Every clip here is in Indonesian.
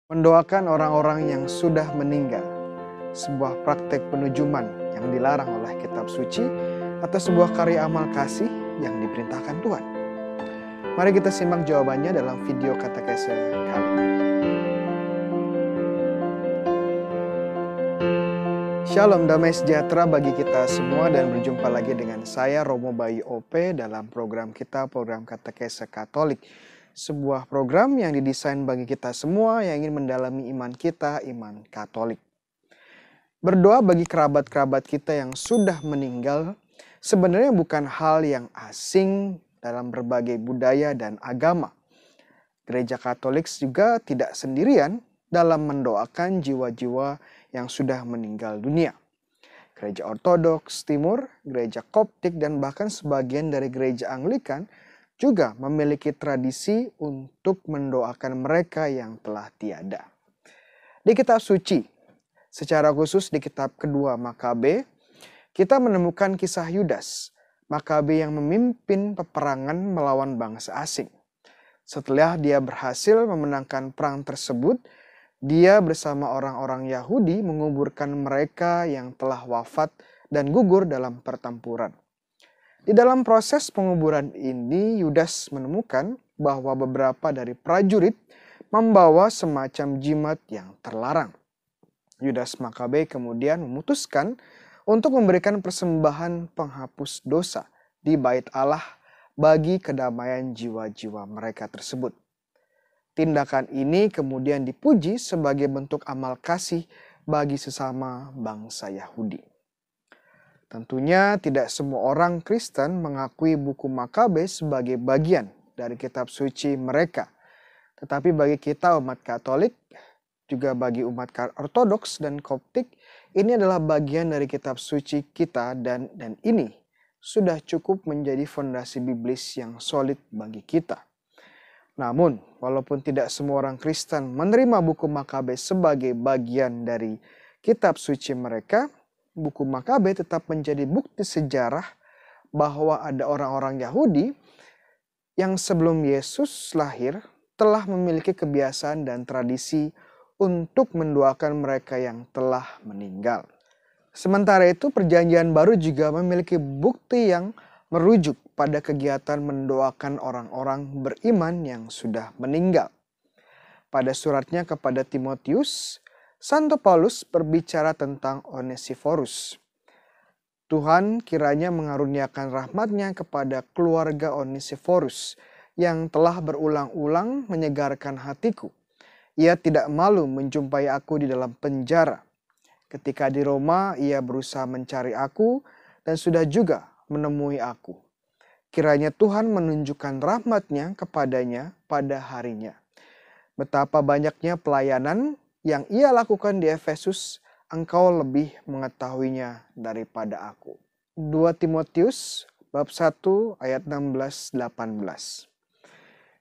Mendoakan orang-orang yang sudah meninggal, sebuah praktek penujuman yang dilarang oleh kitab suci atau sebuah karya amal kasih yang diperintahkan Tuhan. Mari kita simak jawabannya dalam video katekese kali ini. Shalom, damai sejahtera bagi kita semua dan berjumpa lagi dengan saya Romo Bayu OP dalam program kita, program katekese Katolik. Sebuah program yang didesain bagi kita semua yang ingin mendalami iman kita, iman Katolik. Berdoa bagi kerabat-kerabat kita yang sudah meninggal sebenarnya bukan hal yang asing dalam berbagai budaya dan agama. Gereja Katolik juga tidak sendirian dalam mendoakan jiwa-jiwa yang sudah meninggal dunia. Gereja Ortodoks Timur, Gereja Koptik, dan bahkan sebagian dari Gereja Anglikan juga memiliki tradisi untuk mendoakan mereka yang telah tiada. Di kitab suci, secara khusus di kitab kedua Makabe, kita menemukan kisah Yudas, Makabe yang memimpin peperangan melawan bangsa asing. Setelah dia berhasil memenangkan perang tersebut, dia bersama orang-orang Yahudi menguburkan mereka yang telah wafat dan gugur dalam pertempuran. Di dalam proses penguburan ini, Yudas menemukan bahwa beberapa dari prajurit membawa semacam jimat yang terlarang. Yudas Makabe kemudian memutuskan untuk memberikan persembahan penghapus dosa di bait Allah bagi kedamaian jiwa-jiwa mereka tersebut. Tindakan ini kemudian dipuji sebagai bentuk amal kasih bagi sesama bangsa Yahudi. Tentunya tidak semua orang Kristen mengakui buku Makabe sebagai bagian dari kitab suci mereka. Tetapi bagi kita umat Katolik, juga bagi umat Ortodoks dan Koptik, ini adalah bagian dari kitab suci kita dan ini sudah cukup menjadi fondasi biblis yang solid bagi kita. Namun, walaupun tidak semua orang Kristen menerima buku Makabe sebagai bagian dari kitab suci mereka, buku Makabe tetap menjadi bukti sejarah bahwa ada orang-orang Yahudi yang sebelum Yesus lahir telah memiliki kebiasaan dan tradisi untuk mendoakan mereka yang telah meninggal. Sementara itu, Perjanjian Baru juga memiliki bukti yang merujuk pada kegiatan mendoakan orang-orang beriman yang sudah meninggal. Pada suratnya kepada Timotius, Santo Paulus berbicara tentang Onesiforus. Tuhan kiranya mengaruniakan rahmat-Nya kepada keluarga Onesiforus yang telah berulang-ulang menyegarkan hatiku. Ia tidak malu menjumpai aku di dalam penjara. Ketika di Roma, ia berusaha mencari aku dan sudah juga menemui aku. Kiranya Tuhan menunjukkan rahmat-Nya kepadanya pada harinya. Betapa banyaknya pelayanan yang ia lakukan di Efesus, engkau lebih mengetahuinya daripada aku. 2 Timotius bab 1 ayat 16-18.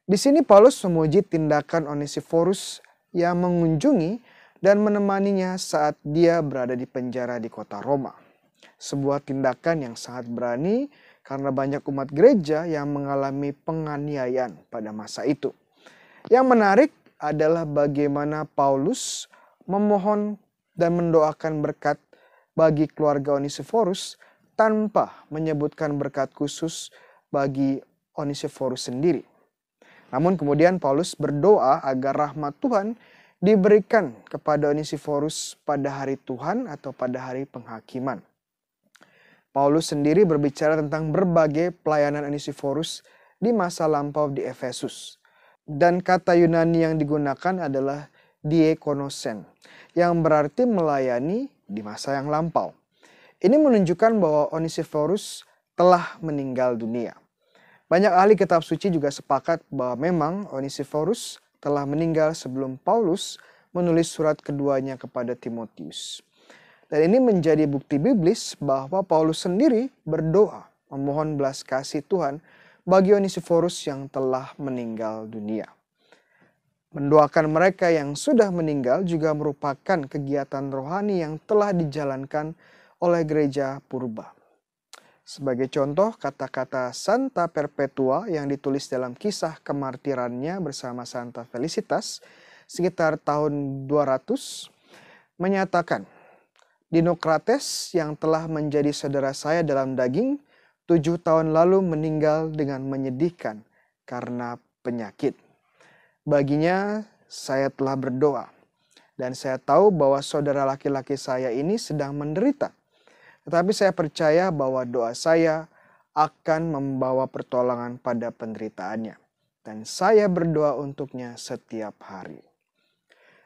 Di sini Paulus memuji tindakan Onesiforus yang mengunjungi dan menemaninya saat dia berada di penjara di kota Roma. Sebuah tindakan yang sangat berani karena banyak umat gereja yang mengalami penganiayaan pada masa itu. Yang menarik adalah bagaimana Paulus memohon dan mendoakan berkat bagi keluarga Onesiforus tanpa menyebutkan berkat khusus bagi Onesiforus sendiri. Namun kemudian Paulus berdoa agar rahmat Tuhan diberikan kepada Onesiforus pada hari Tuhan atau pada hari penghakiman. Paulus sendiri berbicara tentang berbagai pelayanan Onesiforus di masa lampau di Efesus. Dan kata Yunani yang digunakan adalah diakonosen, yang berarti melayani di masa yang lampau. Ini menunjukkan bahwa Onesiforus telah meninggal dunia. Banyak ahli kitab suci juga sepakat bahwa memang Onesiforus telah meninggal sebelum Paulus menulis surat keduanya kepada Timotius. Dan ini menjadi bukti biblis bahwa Paulus sendiri berdoa memohon belas kasih Tuhan bagi Onesiforus yang telah meninggal dunia. Mendoakan mereka yang sudah meninggal juga merupakan kegiatan rohani yang telah dijalankan oleh gereja purba. Sebagai contoh, kata-kata Santa Perpetua yang ditulis dalam kisah kemartirannya bersama Santa Felicitas sekitar tahun 200, menyatakan, Dinokrates yang telah menjadi saudara saya dalam daging 7 tahun lalu meninggal dengan menyedihkan karena penyakit. Baginya saya telah berdoa dan saya tahu bahwa saudara laki-laki saya ini sedang menderita. Tetapi saya percaya bahwa doa saya akan membawa pertolongan pada penderitaannya. Dan saya berdoa untuknya setiap hari.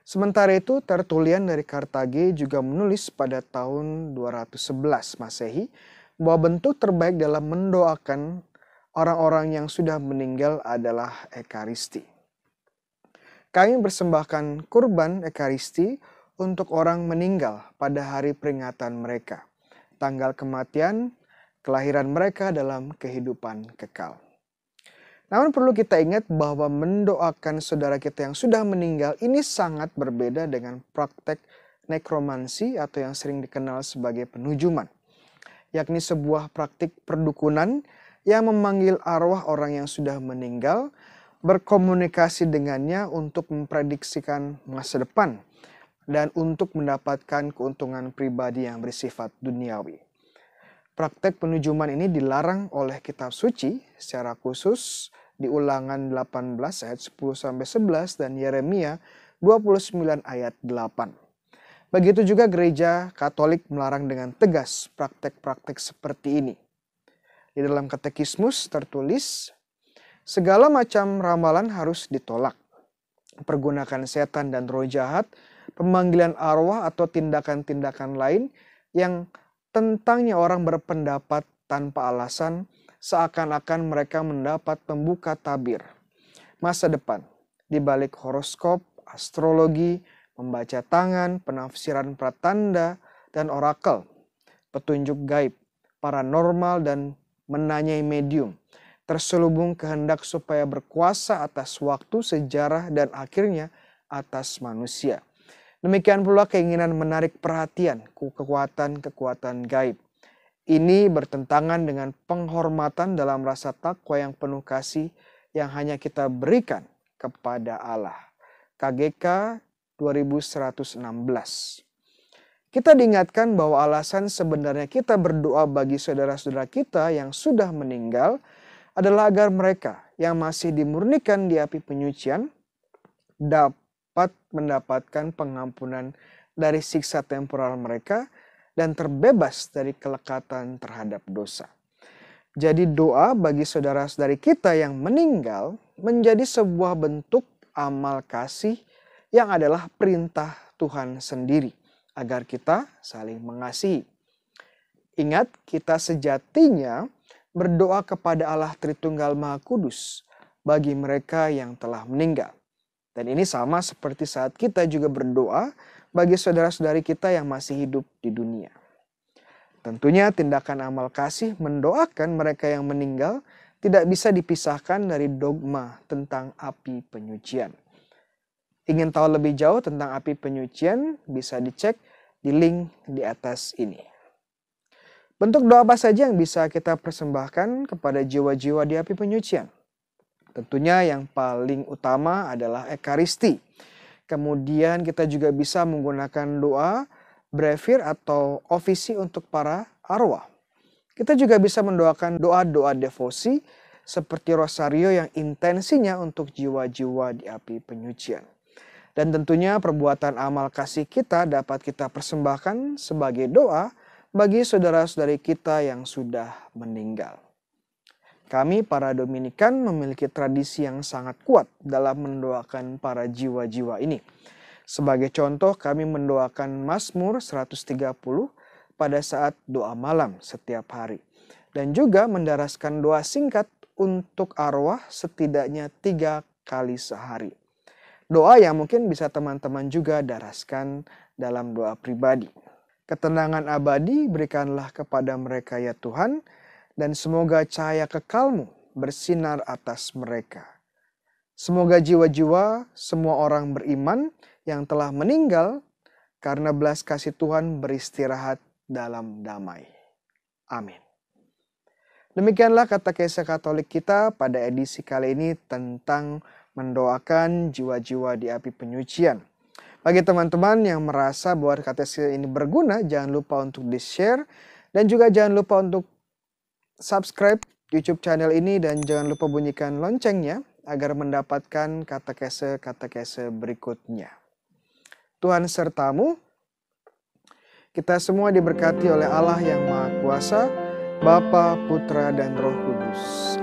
Sementara itu, Tertullian dari Kartage juga menulis pada tahun 211 Masehi bahwa bentuk terbaik dalam mendoakan orang-orang yang sudah meninggal adalah Ekaristi. Kami persembahkan kurban Ekaristi untuk orang meninggal pada hari peringatan mereka, tanggal kematian, kelahiran mereka dalam kehidupan kekal. Namun perlu kita ingat bahwa mendoakan saudara kita yang sudah meninggal ini sangat berbeda dengan praktek nekromansi atau yang sering dikenal sebagai penujuman, yakni sebuah praktik perdukunan yang memanggil arwah orang yang sudah meninggal, berkomunikasi dengannya untuk memprediksikan masa depan dan untuk mendapatkan keuntungan pribadi yang bersifat duniawi. Praktek penujuman ini dilarang oleh kitab suci secara khusus di Ulangan 18 ayat 10-11 dan Yeremia 29 ayat 8. Begitu juga gereja Katolik melarang dengan tegas praktek-praktek seperti ini. Di dalam katekismus tertulis, segala macam ramalan harus ditolak. Pergunakan setan dan roh jahat, pemanggilan arwah atau tindakan-tindakan lain yang tentangnya orang berpendapat tanpa alasan, seakan-akan mereka mendapat pembuka tabir masa depan di balik horoskop, astrologi, membaca tangan, penafsiran pratanda dan orakel, petunjuk gaib, paranormal dan menanyai medium, terselubung kehendak supaya berkuasa atas waktu, sejarah, dan akhirnya atas manusia. Demikian pula keinginan menarik perhatian kekuatan-kekuatan gaib. Ini bertentangan dengan penghormatan dalam rasa takwa yang penuh kasih yang hanya kita berikan kepada Allah. KGK 2116. Kita diingatkan bahwa alasan sebenarnya kita berdoa bagi saudara-saudara kita yang sudah meninggal adalah agar mereka yang masih dimurnikan di api penyucian dapat mendapatkan pengampunan dari siksa temporal mereka dan terbebas dari kelekatan terhadap dosa. Jadi doa bagi saudara-saudari kita yang meninggal menjadi sebuah bentuk amal kasih yang adalah perintah Tuhan sendiri agar kita saling mengasihi. Ingat, kita sejatinya berdoa kepada Allah Tritunggal Maha Kudus bagi mereka yang telah meninggal. Dan ini sama seperti saat kita juga berdoa bagi saudara-saudari kita yang masih hidup di dunia. Tentunya tindakan amal kasih mendoakan mereka yang meninggal tidak bisa dipisahkan dari dogma tentang api penyucian. Ingin tahu lebih jauh tentang api penyucian, bisa dicek di link di atas ini. Bentuk doa apa saja yang bisa kita persembahkan kepada jiwa-jiwa di api penyucian? Tentunya yang paling utama adalah Ekaristi. Kemudian kita juga bisa menggunakan doa brevir atau ofisi untuk para arwah. Kita juga bisa mendoakan doa-doa devosi seperti rosario yang intensinya untuk jiwa-jiwa di api penyucian. Dan tentunya perbuatan amal kasih kita dapat kita persembahkan sebagai doa bagi saudara-saudari kita yang sudah meninggal. Kami para Dominikan memiliki tradisi yang sangat kuat dalam mendoakan para jiwa-jiwa ini. Sebagai contoh, kami mendoakan Mazmur 130 pada saat doa malam setiap hari. Dan juga mendaraskan doa singkat untuk arwah setidaknya 3 kali sehari. Doa yang mungkin bisa teman-teman juga daraskan dalam doa pribadi. Ketenangan abadi berikanlah kepada mereka ya Tuhan, dan semoga cahaya kekalmu bersinar atas mereka. Semoga jiwa-jiwa semua orang beriman yang telah meninggal karena belas kasih Tuhan beristirahat dalam damai. Amin. Demikianlah katekese Katolik kita pada edisi kali ini tentang mendoakan jiwa-jiwa di api penyucian. Bagi teman-teman yang merasa bahwa katekese ini berguna, jangan lupa untuk di-share dan juga jangan lupa untuk subscribe YouTube channel ini dan jangan lupa bunyikan loncengnya agar mendapatkan katekese-katekese berikutnya. Tuhan sertamu, kita semua diberkati oleh Allah yang Maha Kuasa, Bapa, Putra, dan Roh Kudus.